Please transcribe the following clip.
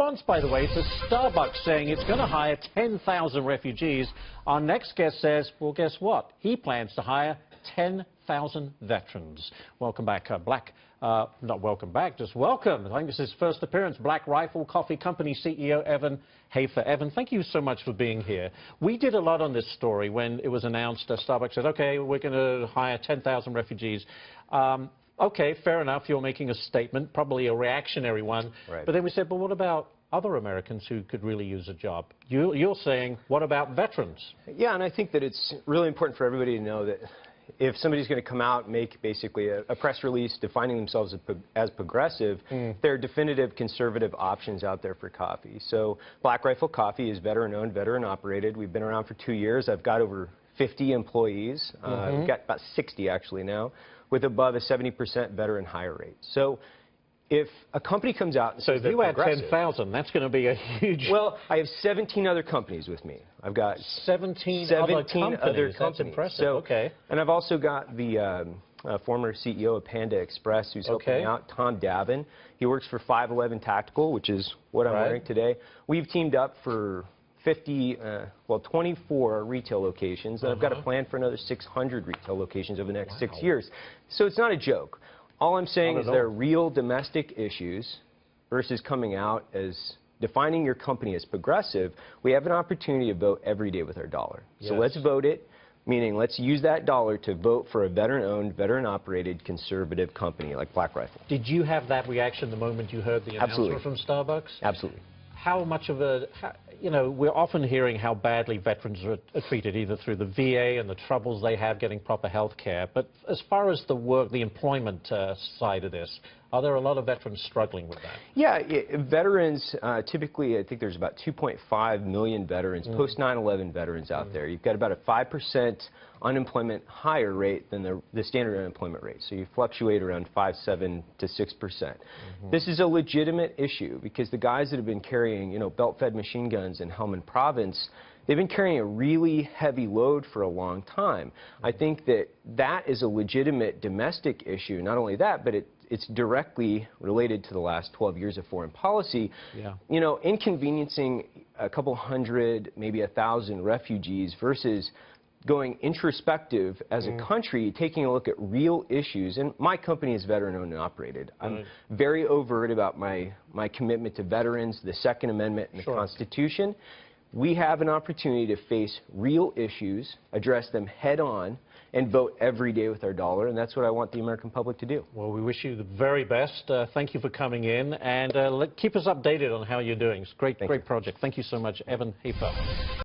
response, by the way, to Starbucks saying it's going to hire 10,000 refugees. Our next guest says, well, guess what? He plans to hire 10,000 veterans. Welcome back, not welcome back, just welcome. I think this is his first appearance. Black Rifle Coffee Company CEO Evan Hafer. Evan, thank you so much for being here. We did a lot on this story when it was announced that Starbucks said, okay, we're going to hire 10,000 refugees. Okay, fair enough, you're making a statement, probably a reactionary one. Right. But then we said, but what about other Americans who could really use a job? You're saying, what about veterans? Yeah, and I think that it's really important for everybody to know that if somebody's going to come out and make basically a press release defining themselves as progressive, there are definitive conservative options out there for coffee. So Black Rifle Coffee is veteran-owned, veteran-operated. We've been around for 2 years. I've got over 50 employees. We've got about 60 actually now, with above a 70% veteran hire rate. So if a company comes out and says if you add 10,000, that's going to be a huge... Well, I have 17 other companies with me. I've got 17 other companies. companies. That's impressive. So, okay. And I've also got the former CEO of Panda Express who's helping me out, Tom Davin. He works for 511 Tactical, which is what I'm wearing today. We've teamed up for 24 retail locations, and I've got a plan for another 600 retail locations over the next 6 years. So it's not a joke. All I'm saying is there are real domestic issues versus coming out as defining your company as progressive. We have an opportunity to vote every day with our dollar. Yes. So let's vote it, meaning let's use that dollar to vote for a veteran-owned, veteran-operated conservative company like Black Rifle. Did you have that reaction the moment you heard the announcement from Starbucks? Absolutely. How much of a, you know, we're often hearing how badly veterans are treated, either through the VA and the troubles they have getting proper health care. But as far as the work, the employment side of this, are there a lot of veterans struggling with that? Yeah, veterans, typically, I think there's about 2.5 million veterans, post 9/11 veterans out there. You've got about a 5% unemployment higher rate than the standard unemployment rate. So you fluctuate around 5.7 to 6%. This is a legitimate issue because the guys that have been carrying, you know, belt-fed machine guns in Helmand Province, they've been carrying a really heavy load for a long time. I think that is a legitimate domestic issue. Not only that, but it's directly related to the last 12 years of foreign policy. Yeah. You know, inconveniencing a couple hundred, maybe 1,000 refugees versus going introspective as a country, taking a look at real issues. And my company is veteran-owned and operated. I'm very overt about my commitment to veterans, the Second Amendment, and the Constitution. We have an opportunity to face real issues, address them head-on, and vote every day with our dollar, and that's what I want the American public to do. Well, we wish you the very best. Thank you for coming in, and keep us updated on how you're doing. It's a great project. Thank you so much, Evan Hafer.